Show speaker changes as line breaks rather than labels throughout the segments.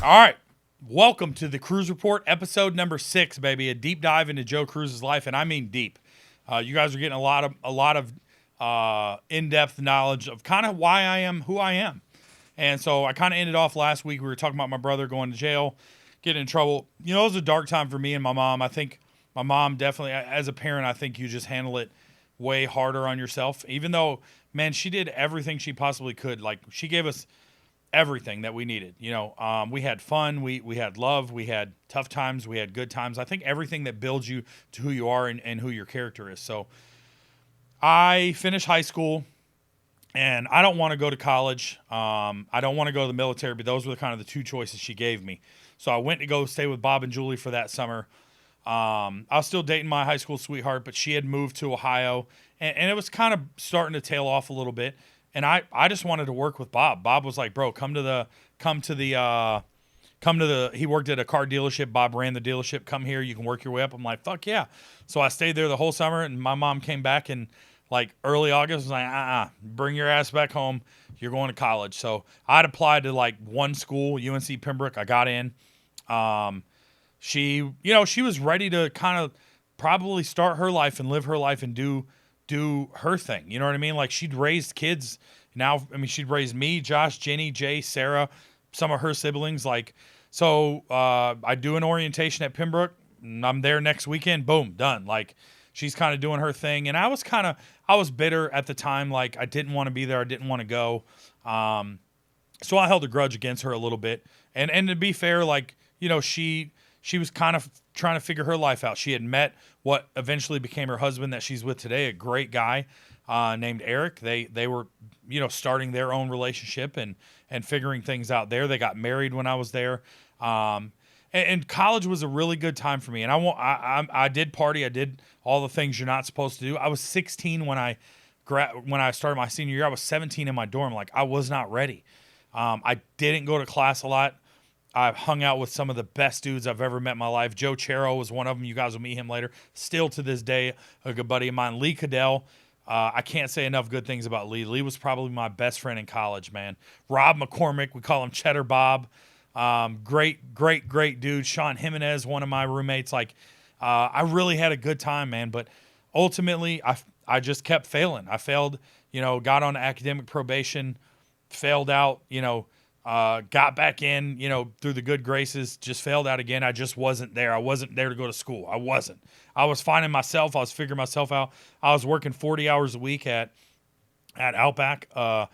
All right. Welcome to the Cruz Report, episode number 6, baby. A deep dive into Joe Cruz's life, and I mean deep. You guys are getting a lot of in-depth knowledge of kind of why I am who I am. And so I kind of ended off last week. We were talking about my brother going to jail, getting in trouble. You know, it was a dark time for me and my mom. I think my mom definitely, as a parent, I think you just handle it way harder on yourself. Even though, man, she did everything she possibly could. Like, she gave us everything that we needed. We had fun, we had love, we had tough times, we had good times. I think everything that builds you to who you are and who your character is. So I finished high school, and I don't want to go to college. I don't want to go to the military, but those were kind of the two choices she gave me. So I went to go stay with Bob and Julie for that summer. I was still dating my high school sweetheart, but she had moved to Ohio, and it was kind of starting to tail off a little bit. And I just wanted to work with Bob. Bob was like, bro, come to the he worked at a car dealership. Bob ran the dealership. Come here, you can work your way up. I'm like, fuck yeah. So I stayed there the whole summer, and my mom came back in like early August, was like, bring your ass back home. You're going to college. So I'd applied to like one school, UNC Pembroke. I got in. She was ready to kind of probably start her life and live her life and do her thing. You know what I mean? Like, she'd raised kids. Now, I mean, she'd raised me, Josh, Jenny, Jay, Sarah, some of her siblings. Like, so I do an orientation at Pembroke. And I'm there next weekend. Boom, done. Like, she's kind of doing her thing. And I was bitter at the time. Like, I didn't want to be there. I didn't want to go. So I held a grudge against her a little bit. And to be fair, like, she was kind of trying to figure her life out. She had met what eventually became her husband that she's with today, a great guy named Eric. They were, starting their own relationship and figuring things out there. They got married when I was there. And college was a really good time for me. And I did party. I did all the things you're not supposed to do. I was 16 when I started my senior year. I was 17 in my dorm. Like, I was not ready. I didn't go to class a lot. I've hung out with some of the best dudes I've ever met in my life. Joe Chero was one of them. You guys will meet him later. Still to this day, a good buddy of mine. Lee Cadell. I can't say enough good things about Lee. Lee was probably my best friend in college, man. Rob McCormick, we call him Cheddar Bob. Great dude. Sean Jimenez, one of my roommates. Like, I really had a good time, man. But ultimately, I just kept failing. I failed, got on academic probation, failed out, got back in, through the good graces, just failed out again. I just wasn't there. I wasn't there to go to school. I wasn't. I was finding myself. I was figuring myself out. I was working 40 hours a week at Outback. A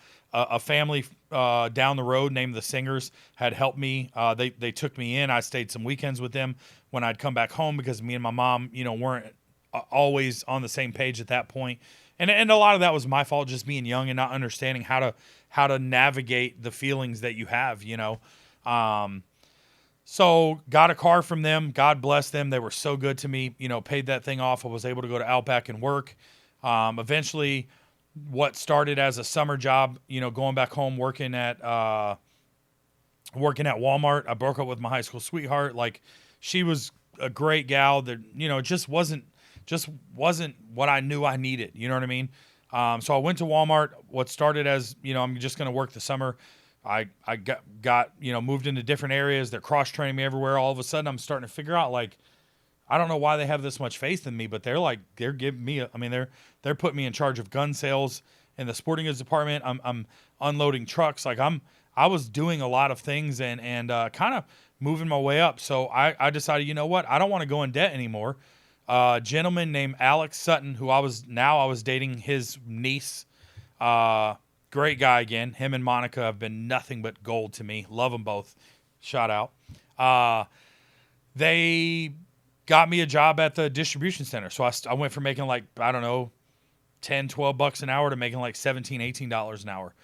family down the road named the Singers had helped me. They took me in. I stayed some weekends with them when I'd come back home because me and my mom, weren't always on the same page at that point. And a lot of that was my fault, just being young and not understanding how to navigate the feelings that you have, So got a car from them. God bless them. They were so good to me, paid that thing off. I was able to go to Outback and work. Eventually, what started as a summer job, going back home, working at Walmart. I broke up with my high school sweetheart. Like, she was a great gal that, just wasn't what I knew I needed. You know what I mean? So I went to Walmart. What started as, I'm just going to work the summer. I got moved into different areas. They're cross training me everywhere. All of a sudden, I'm starting to figure out, like, I don't know why they have this much faith in me, but they're giving me. They're putting me in charge of gun sales in the sporting goods department. I'm unloading trucks. Like, I was doing a lot of things and kind of moving my way up. So I decided, you know what? I don't want to go in debt anymore. A gentleman named Alex Sutton, who I was dating his niece. Great guy again. Him and Monica have been nothing but gold to me. Love them both. Shout out. They got me a job at the distribution center. So I went from making like, I don't know, 10, 12 bucks an hour to making like $17, $18 an hour.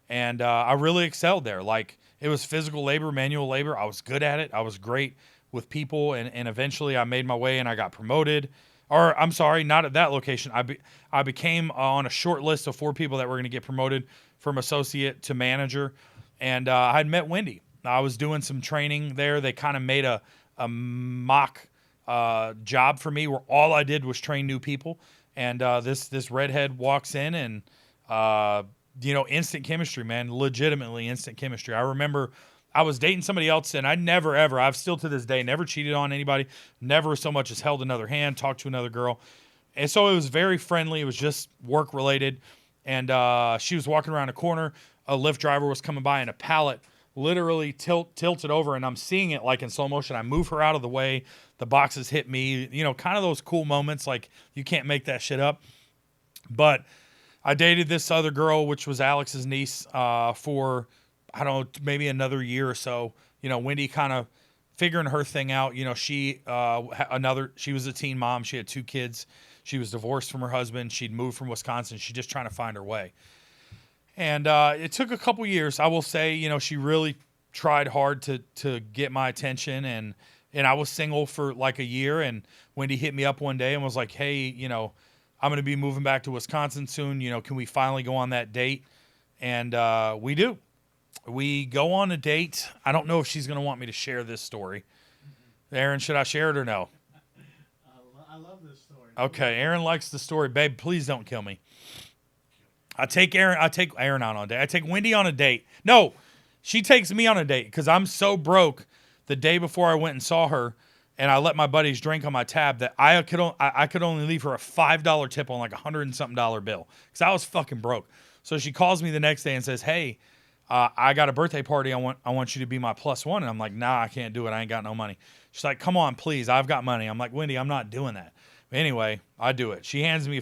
And I really excelled there. Like, it was physical labor, manual labor. I was good at it. I was great with people, and eventually I made my way and I got promoted. Or, I'm sorry, not at that location. I became on a short list of 4 people that were going to get promoted from associate to manager. And I had met Wendy. I was doing some training there. They kind of made a mock job for me where all I did was train new people. And this redhead walks in and, instant chemistry, man, legitimately instant chemistry. I remember I was dating somebody else, and I never, ever, I've still to this day, never cheated on anybody, never so much as held another hand, talked to another girl. And so it was very friendly. It was just work related. And she was walking around a corner. A Lyft driver was coming by, and a pallet literally tilted over, and I'm seeing it like in slow motion. I move her out of the way. The boxes hit me, kind of those cool moments. Like, you can't make that shit up. But I dated this other girl, which was Alex's niece, for, I don't know, maybe another year or so. Wendy kind of figuring her thing out. She was a teen mom. She had 2 kids. She was divorced from her husband. She'd moved from Wisconsin. She's just trying to find her way. And it took a couple years. I will say, she really tried hard to get my attention. And I was single for like a year. And Wendy hit me up one day and was like, hey, I'm going to be moving back to Wisconsin soon. Can we finally go on that date? And we do. We go on a date. I don't know if she's going to want me to share this story. Aaron, should I share it or no?
I love this story.
Okay, Aaron likes the story. Babe, please don't kill me. I take Aaron out on a date. I take Wendy on a date. No, she takes me on a date because I'm so broke the day before I went and saw her, and I let my buddies drink on my tab that I could only leave her a $5 tip on like $100 and something bill because I was fucking broke. So she calls me the next day and says, hey, I got a birthday party. I want you to be my +1. And I'm like, nah, I can't do it. I ain't got no money. She's like, come on, please. I've got money. I'm like, Wendy, I'm not doing that. Anyway, I do it. She hands me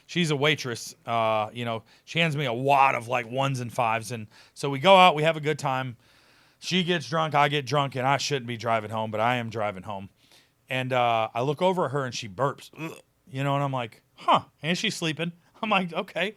she's a waitress. She hands me a wad of like 1s and 5s. And so we go out, we have a good time. She gets drunk, I get drunk, and I shouldn't be driving home, but I am driving home. And I look over at her and she burps, and I'm like, huh, and she's sleeping. I'm like, okay,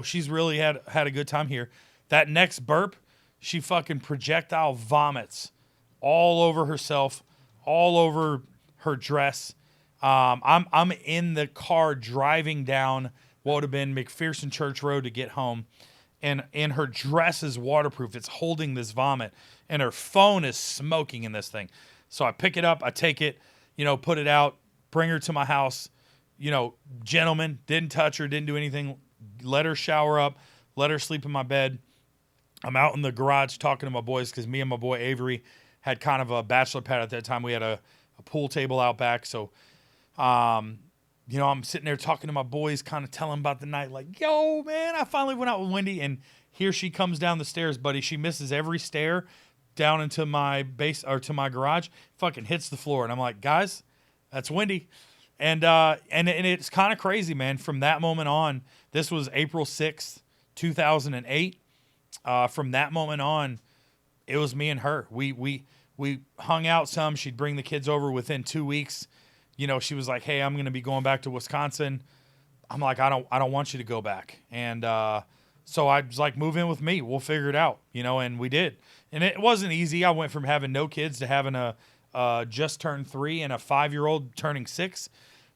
she's really had a good time here. That next burp, she fucking projectile vomits all over herself, all over her dress. I'm in the car driving down what would have been McPherson Church Road to get home, and her dress is waterproof. It's holding this vomit, and her phone is smoking in this thing. So I pick it up, I take it, put it out, bring her to my house. Gentlemen, didn't touch her, didn't do anything. Let her shower up, let her sleep in my bed. I'm out in the garage talking to my boys because me and my boy Avery had kind of a bachelor pad at that time. We had a pool table out back. So, I'm sitting there talking to my boys, kind of telling them about the night. Like, yo, man, I finally went out with Wendy. And here she comes down the stairs, buddy. She misses every stair down into my base or to my garage, fucking hits the floor. And I'm like, guys, that's Wendy. And it's kind of crazy, man. From that moment on, this was April 6th, 2008. From that moment on, it was me and her. We hung out some. She'd bring the kids over within 2 weeks. She was like, hey, I'm going to be going back to Wisconsin. I'm like, I don't want you to go back. And so I was like, move in with me. We'll figure it out, and we did. And it wasn't easy. I went from having no kids to having a just turned 3 and a 5-year-old turning 6.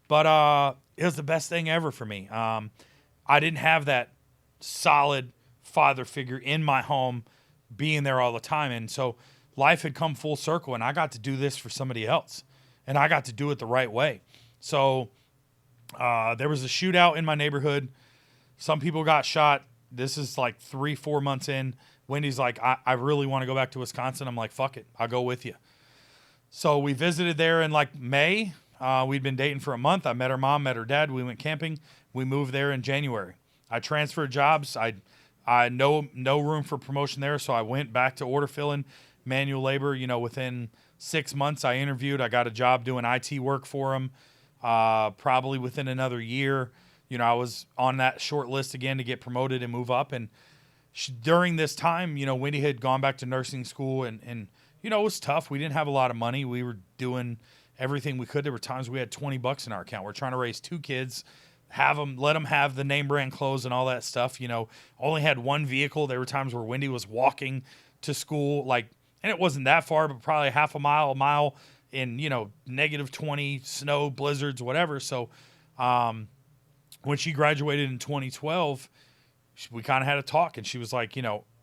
But it was the best thing ever for me. I didn't have that solid father figure in my home being there all the time. And so life had come full circle, and I got to do this for somebody else, and I got to do it the right way. So there was a shootout in my neighborhood. Some people got shot. This is like 3-4 months in. Wendy's like, I really want to go back to Wisconsin. I'm like, fuck it. I'll go with you. So we visited there in like May. We'd been dating for a month. I met her mom, met her dad. We went camping. We moved there in January. I transferred jobs. I no room for promotion there, so I went back to order filling, manual labor. Within 6 months, I interviewed. I got a job doing IT work for them. Probably within another year, I was on that short list again to get promoted and move up. And during this time, Wendy had gone back to nursing school, and it was tough. We didn't have a lot of money. We were doing everything we could. There were times we had $20 in our account. We're trying to raise 2 kids, let them have the name brand clothes and all that stuff. Only had one vehicle. There were times where Wendy was walking to school, and it wasn't that far, but probably a mile in, -20 snow, blizzards, whatever. So, when she graduated in 2012, we kind of had a talk, and she was like,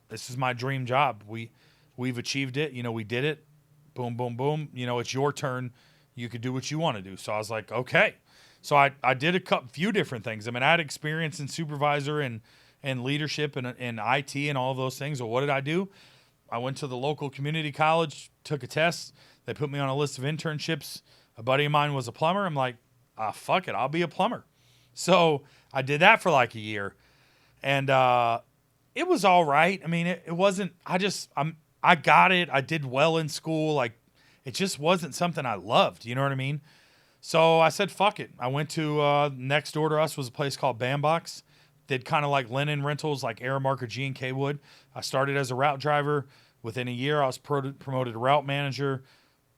this is my dream job. We've achieved it. We did it. Boom, boom, boom. It's your turn. You could do what you want to do. So I was like, okay. So I did a few different things. I had experience in supervisor and leadership and IT and all of those things. So what did I do? I went to the local community college, took a test. They put me on a list of internships. A buddy of mine was a plumber. I'm like, fuck it, I'll be a plumber. So I did that for like a year, and it was all right. I mean, it wasn't. I got it. I did well in school. Like, it just wasn't something I loved. You know what I mean? So I said, fuck it. I went to next door to us was a place called Bandbox. Did kind of like linen rentals, like Aramark or G&K would. I started as a route driver. Within a year, I was promoted to route manager.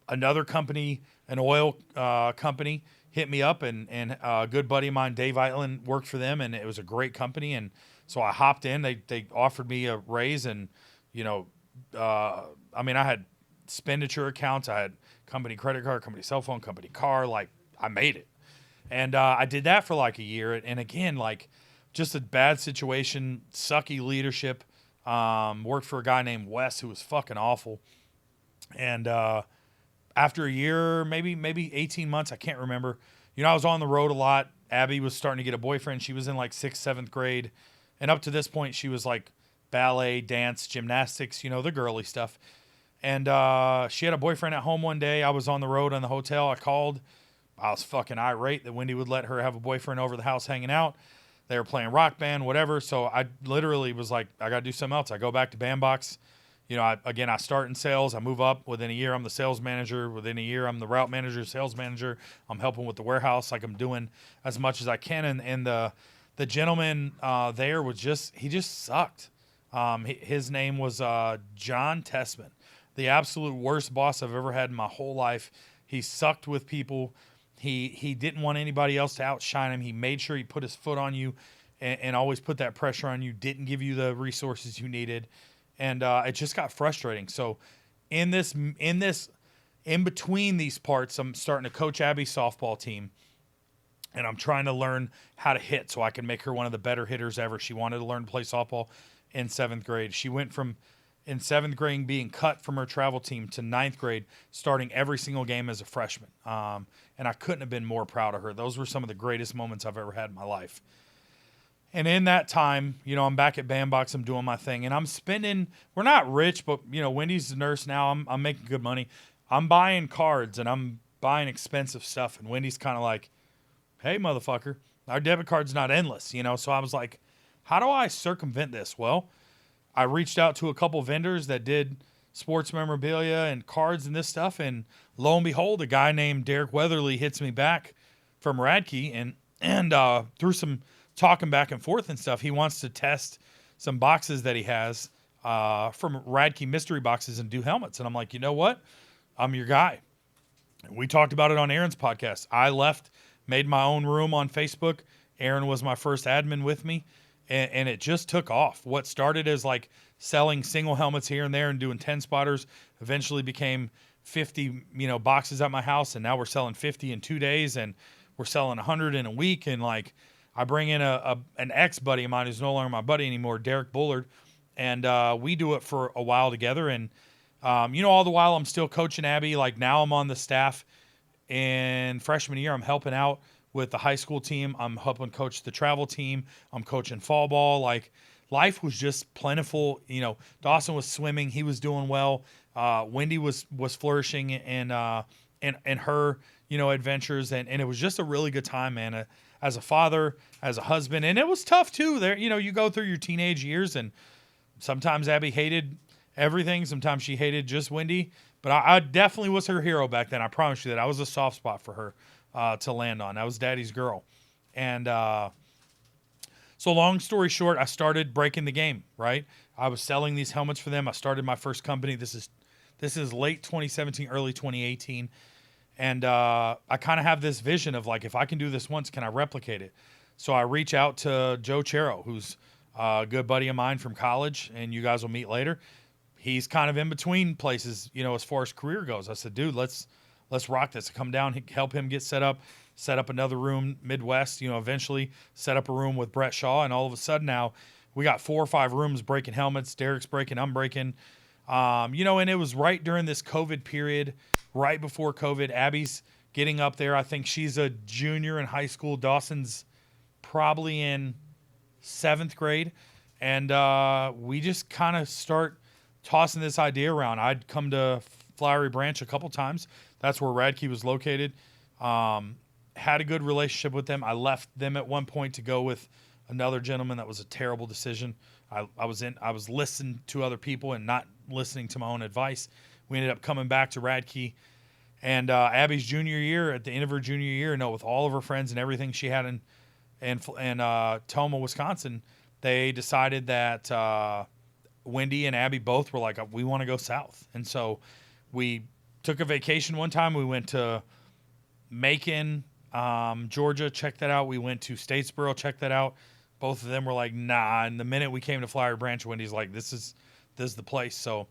Another company, an oil company, hit me up, and a good buddy of mine, Dave Eitland, worked for them, and it was a great company. And so I hopped in. They offered me a raise, and I mean, I had expenditure accounts. I had company credit card, company cell phone, company car. Like, I made it. And I did that for like a year. And again, like, just a bad situation, sucky leadership. Worked for a guy named Wes who was fucking awful. And after a year, maybe 18 months, I can't remember. I was on the road a lot. Abby was starting to get a boyfriend. She was in like 6th, 7th grade. And up to this point, she was like ballet, dance, gymnastics, the girly stuff. And she had a boyfriend at home one day. I was on the road in the hotel. I called. I was fucking irate that Wendy would let her have a boyfriend over the house hanging out. They were playing rock band, whatever. So I literally was like, I got to do something else. I go back to Bandbox. I start in sales. I move up. Within a year, I'm the sales manager. Within a year, I'm the route manager, sales manager. I'm helping with the warehouse. Like, I'm doing as much as I can. And the gentleman there he just sucked. His name was John Tessman, the absolute worst boss I've ever had in my whole life. He sucked with people. He didn't want anybody else to outshine him. He made sure he put his foot on you and always put that pressure on you, didn't give you the resources you needed. And it just got frustrating. So in between these parts, I'm starting to coach Abby's softball team, and I'm trying to learn how to hit so I can make her one of the better hitters ever. She wanted to learn to play softball in 7th grade. She went from in 7th grade being cut from her travel team to 9th grade, starting every single game as a freshman. And I couldn't have been more proud of her. Those were some of the greatest moments I've ever had in my life. And in that time, I'm back at Bandbox. I'm doing my thing, and I'm spending. We're not rich, but Wendy's a nurse now. I'm making good money. I'm buying cards and I'm buying expensive stuff. And Wendy's kind of like, "Hey, motherfucker, our debit card's not endless." So I was like, "How do I circumvent this?" Well, I reached out to a couple vendors that did sports memorabilia and cards and this stuff, and lo and behold, a guy named Derek Weatherly hits me back from Radke, and through some talking back and forth and stuff, he wants to test some boxes that he has from Radke mystery boxes and do helmets. And I'm like, you know what? I'm your guy. We talked about it on Aaron's podcast. I left, made my own room on Facebook. Aaron was my first admin with me, and it just took off. What started as like selling single helmets here and there and doing 10 spotters eventually became 50, boxes at my house, and now we're selling 50 in 2 days, and we're selling 100 in a week. And like, I bring in an ex-buddy of mine who's no longer my buddy anymore, Derek Bullard, and we do it for a while together. And, all the while I'm still coaching Abby. Like, now I'm on the staff. In freshman year, I'm helping out with the high school team. I'm helping coach the travel team. I'm coaching fall ball. Like, life was just plentiful. Dawson was swimming. He was doing well. Wendy was flourishing in her, adventures. And it was just a really good time, man. As a father, as a husband. And it was tough too. There, you go through your teenage years, and sometimes Abby hated everything. Sometimes she hated just Wendy. But I definitely was her hero back then. I promise you that. I was a soft spot for her to land on. I was Daddy's girl. And so long story short, I started breaking the game, right? I was selling these helmets for them. I started my first company. This is late 2017, early 2018. And I kind of have this vision of like, if I can do this once, can I replicate it? So I reach out to Joe Chero, who's a good buddy of mine from college, and you guys will meet later. He's kind of in between places, as far as career goes. I said, dude, let's rock this. Come down, help him get set up another room Midwest, eventually set up a room with Brett Shaw. And all of a sudden now we got 4 or 5 rooms breaking helmets. Derek's breaking, I'm breaking. And it was right during this COVID period, right before COVID. Abby's getting up there. I think she's a junior in high school. Dawson's probably in 7th grade. And we just kind of start tossing this idea around. I'd come to Flowery Branch a couple times. That's where Radke was located. Had a good relationship with them. I left them at one point to go with another gentleman. That was a terrible decision. I was listening to other people and not listening to my own advice. We ended up coming back to Radke. And Abby's junior year, at the end of her junior year, with all of her friends and everything she had in Toma, Wisconsin, they decided that Wendy and Abby both were like, we want to go south. And so we took a vacation one time. We went to Macon, Georgia, check that out. We went to Statesboro, check that out. Both of them were like, nah. And the minute we came to Flowery Branch, Wendy's like, this is the place. So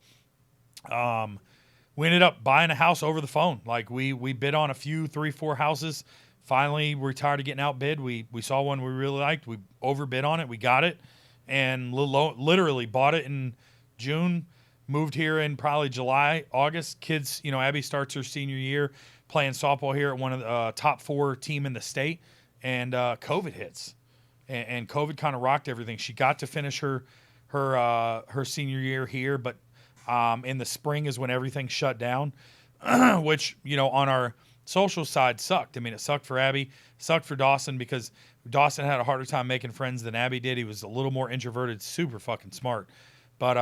we ended up buying a house over the phone. Like we bid on a few, 3, 4 houses. Finally, we're tired of getting outbid. We saw one we really liked. We overbid on it. We got it, and literally bought it in June. Moved here in probably July, August. Kids, Abby starts her senior year playing softball here at one of the top 4 team in the state, and COVID hits, and COVID kind of rocked everything. She got to finish her senior year here, but in the spring is when everything shut down, which on our social side sucked. I mean, it sucked for Abby, sucked for Dawson, because Dawson had a harder time making friends than Abby did. He was a little more introverted, super fucking smart. But,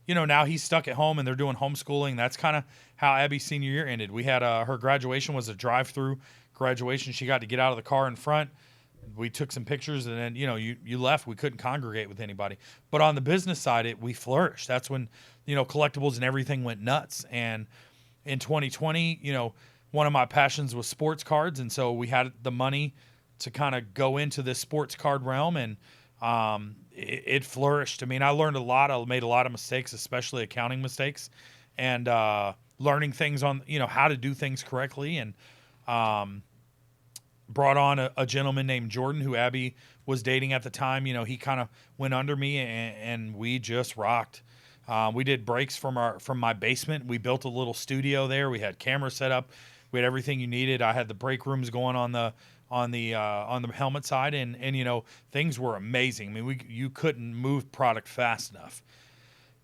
now he's stuck at home and they're doing homeschooling. That's kind of how Abby's senior year ended. We had her graduation was a drive-through graduation. She got to get out of the car in front. We took some pictures, and then, you left. We couldn't congregate with anybody. But on the business side, we flourished. That's when, collectibles and everything went nuts. And in 2020, one of my passions was sports cards, and so we had the money to kind of go into this sports card realm, and it flourished. I mean, I learned a lot. I made a lot of mistakes, especially accounting mistakes, and learning things on how to do things correctly, and brought on a gentleman named Jordan, who Abby was dating at the time. He kind of went under me, and we just rocked. We did breaks from my basement. We built a little studio there. We had cameras set up. We had everything you needed. I had the break rooms going on the helmet side, and things were amazing. I mean, you couldn't move product fast enough.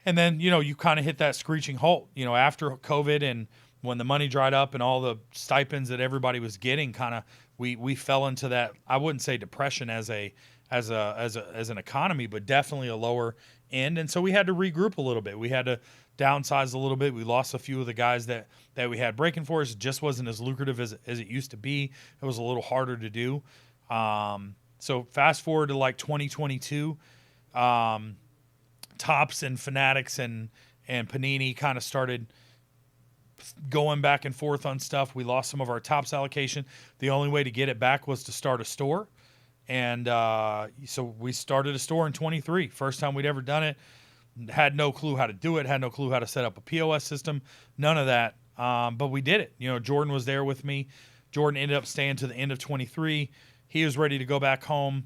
And then you kind of hit that screeching halt. After COVID, and when the money dried up and all the stipends that everybody was getting, kind of we fell into that. I wouldn't say depression as an economy, but definitely a lower end. And so we had to regroup a little bit. We had to downsize a little bit. We lost a few of the guys that we had breaking for us. It just wasn't as lucrative as it used to be. It was a little harder to do. So fast forward to like 2022, Topps and Fanatics and Panini kind of started going back and forth on stuff. We lost some of our Topps allocation. The only way to get it back was to start a store. And so we started a store in 23. First time we'd ever done it. Had no clue how to do it. Had no clue how to set up a POS system. None of that. But we did it. Jordan was there with me. Jordan ended up staying to the end of 23. He was ready to go back home.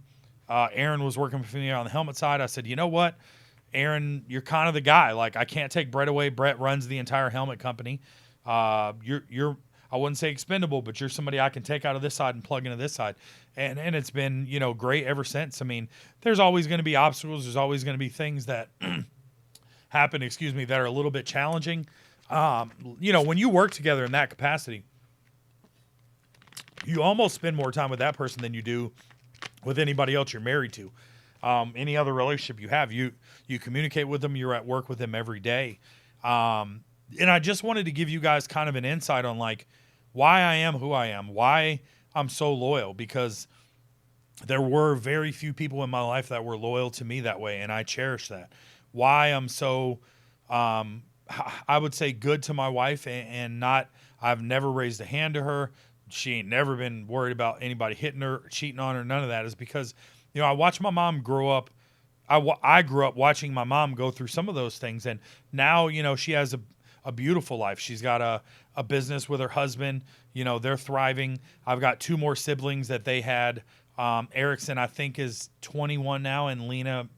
Aaron was working with me on the helmet side. I said, you know what, Aaron, you're kind of the guy. Like, I can't take Brett away. Brett runs the entire helmet company. You're I wouldn't say expendable, but you're somebody I can take out of this side and plug into this side. And it's been, great ever since. I mean, there's always going to be obstacles. There's always going to be things that happen, that are a little bit challenging. When you work together in that capacity, you almost spend more time with that person than you do with anybody else you're married to. Any other relationship you have, you communicate with them, you're at work with them every day. And I just wanted to give you guys kind of an insight on like why I am who I am, why I'm so loyal, because there were very few people in my life that were loyal to me that way, and I cherish that. Why I'm so, I would say, good to my wife, and not, I've never raised a hand to her. She ain't never been worried about anybody hitting her, cheating on her, none of that, is because, I watched my mom grow up. I grew up watching my mom go through some of those things, and now, she has a beautiful life. She's got a business with her husband. They're thriving. I've got 2 more siblings that they had. Erickson, I think, is 21 now, and Lena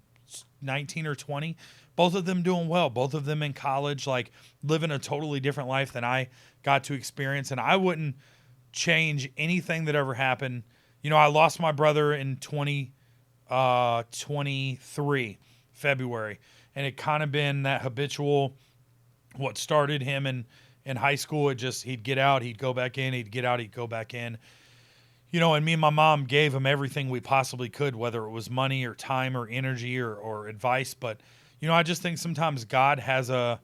19 or 20. Both of them doing well. Both of them in college, like living a totally different life than I got to experience. And I wouldn't change anything that ever happened. I lost my brother in 2023, February. and it kind of been that habitual. What started him in high school, it just he'd get out, he'd go back in, he'd get out, he'd go back in. And me and my mom gave him everything we possibly could, whether it was money or time or energy or advice. But I just think sometimes God has a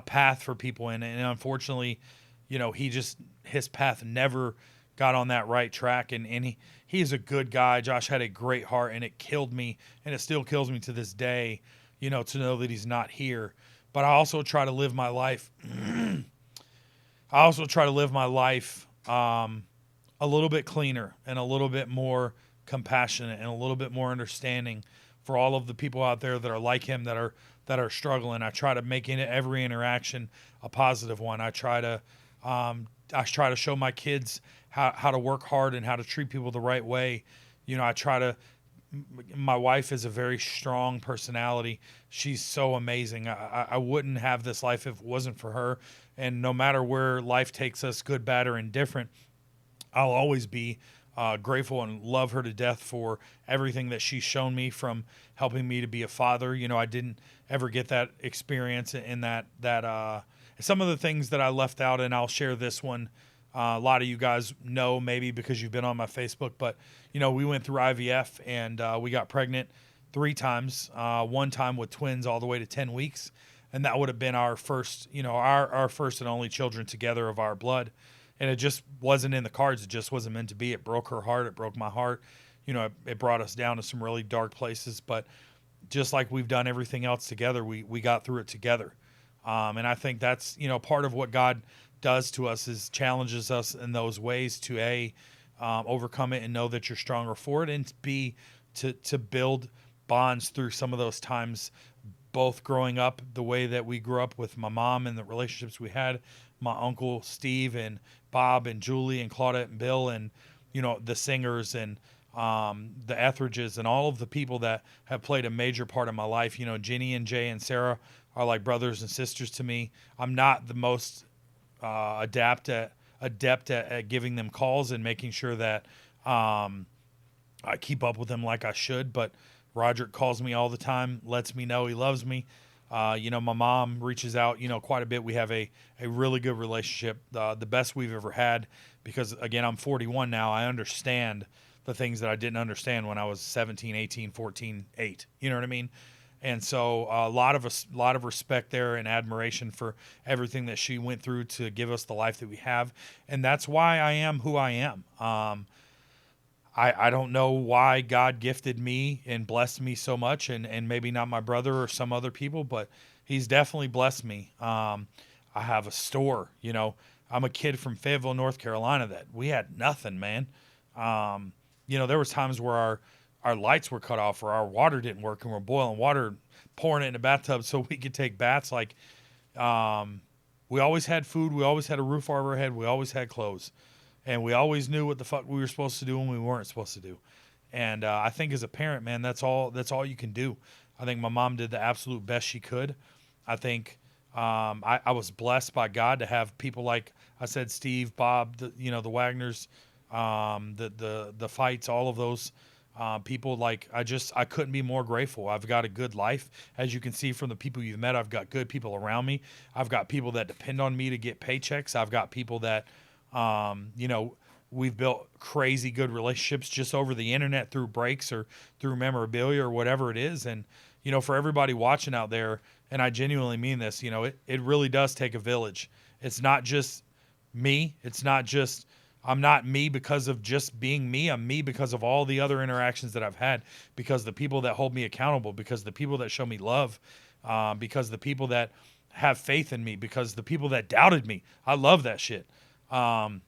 path for people, and unfortunately, he just his path never got on that right track, and he's a good guy. Josh had a great heart, and it killed me, and it still kills me to this day, to know that he's not here. But I also try to live my life. I also try to live my life a little bit cleaner and a little bit more compassionate and a little bit more understanding for all of the people out there that are like him, that are struggling. I try to make every interaction a positive one. I try to show my kids how to work hard and how to treat people the right way. I try to. My wife is a very strong personality. She's so amazing. I wouldn't have this life if it wasn't for her. And no matter where life takes us, good, bad, or indifferent, I'll always be grateful and love her to death for everything that she's shown me, from helping me to be a father. I didn't ever get that experience in that some of the things that I left out, and I'll share this one. A lot of you guys know, maybe because you've been on my Facebook, but we went through IVF, and we got pregnant 3 times. One time with twins all the way to 10 weeks, and that would have been our first, our first and only children together of our blood. And it just wasn't in the cards. It just wasn't meant to be. It broke her heart. It broke my heart. It brought us down to some really dark places. But just like we've done everything else together, we got through it together. And I think that's, part of what God does to us, is challenges us in those ways to overcome it and know that you're stronger for it, and B, to build bonds through some of those times, both growing up the way that we grew up with my mom and the relationships we had, my uncle Steve and Bob and Julie and Claudette and Bill, and the singers and the Etheridges and all of the people that have played a major part in my life. Ginny and Jay and Sarah are like brothers and sisters to me. I'm not the most adept at giving them calls and making sure that I keep up with them like I should, but Roderick calls me all the time, lets me know he loves me. My mom reaches out, quite a bit. We have a really good relationship, the best we've ever had, because, again, I'm 41 now. I understand the things that I didn't understand when I was 17, 18, 14, 8. You know what I mean? And so a lot of respect there and admiration for everything that she went through to give us the life that we have. And that's why I am who I am. I don't know why God gifted me and blessed me so much, and maybe not my brother or some other people, but he's definitely blessed me. I have a store, I'm a kid from Fayetteville, North Carolina, that we had nothing, man. There was times where our lights were cut off, or our water didn't work, and we're boiling water, pouring it in a bathtub so we could take baths. Like, we always had food. We always had a roof over our head. We always had clothes. And we always knew what the fuck we were supposed to do when we weren't supposed to do. And I think as a parent, man, that's all you can do. I think my mom did the absolute best she could. I think I was blessed by God to have people like I said, Steve, Bob, the Wagners, the Fights, all of those people. Like, I couldn't be more grateful. I've got a good life. As you can see from the people you've met, I've got good people around me. I've got people that depend on me to get paychecks. I've got people that we've built crazy good relationships just over the internet through breaks or through memorabilia or whatever it is. And, for everybody watching out there, and I genuinely mean this, it really does take a village. It's not just me. It's not just, I'm not me because of just being me. I'm me because of all the other interactions that I've had, because the people that hold me accountable, because the people that show me love, because the people that have faith in me, because the people that doubted me. I love that shit. I'll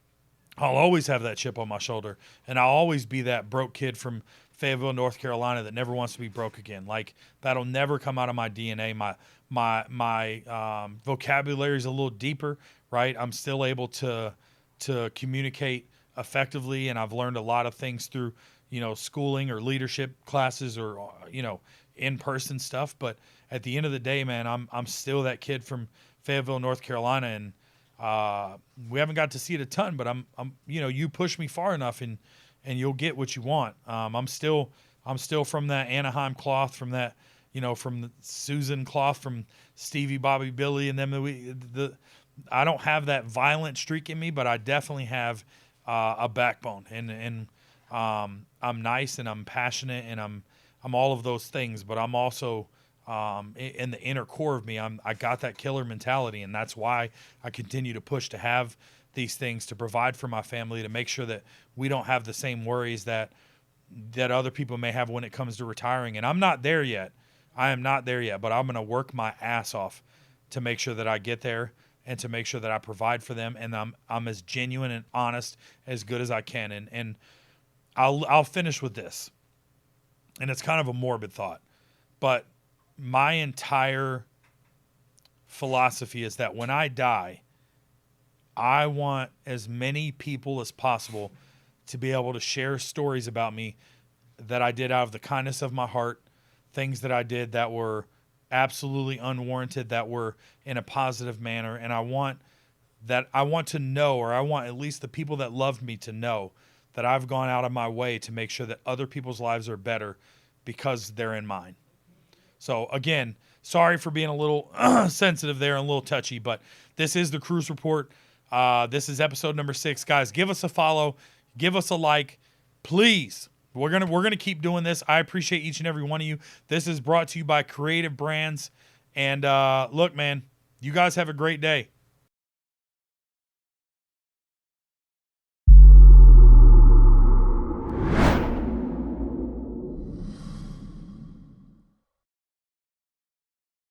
always have that chip on my shoulder, and I'll always be that broke kid from Fayetteville, North Carolina, that never wants to be broke again. Like, that'll never come out of my DNA. My vocabulary is a little deeper, right? I'm still able to communicate effectively, and I've learned a lot of things through, schooling or leadership classes or, in-person stuff. But at the end of the day, man, I'm still that kid from Fayetteville, North Carolina, and we haven't got to see it a ton, but I'm you push me far enough and you'll get what you want. I'm still from that Anaheim cloth, from that, from Susan Clough, from Stevie, Bobby, Billy, and them. I don't have that violent streak in me, but I definitely have a backbone, and I'm nice and I'm passionate and I'm all of those things, but I'm also in the inner core of me, I got that killer mentality, and that's why I continue to push to have these things, to provide for my family, to make sure that we don't have the same worries that other people may have when it comes to retiring. And I'm not there yet. I am not there yet, but I'm going to work my ass off to make sure that I get there and to make sure that I provide for them, and I'm as genuine and honest as good as I can. And I'll finish with this. And it's kind of a morbid thought, but my entire philosophy is that when I die, I want as many people as possible to be able to share stories about me that I did out of the kindness of my heart, things that I did that were absolutely unwarranted, that were in a positive manner. And I want to know, or I want at least the people that loved me to know, that I've gone out of my way to make sure that other people's lives are better because they're in mine. So again, sorry for being a little sensitive there and a little touchy, but this is the Cruz Report. This is episode number 6. Guys, give us a follow, give us a like, please. We're gonna keep doing this. I appreciate each and every one of you. This is brought to you by Creative Brands. And look, man, you guys have a great day.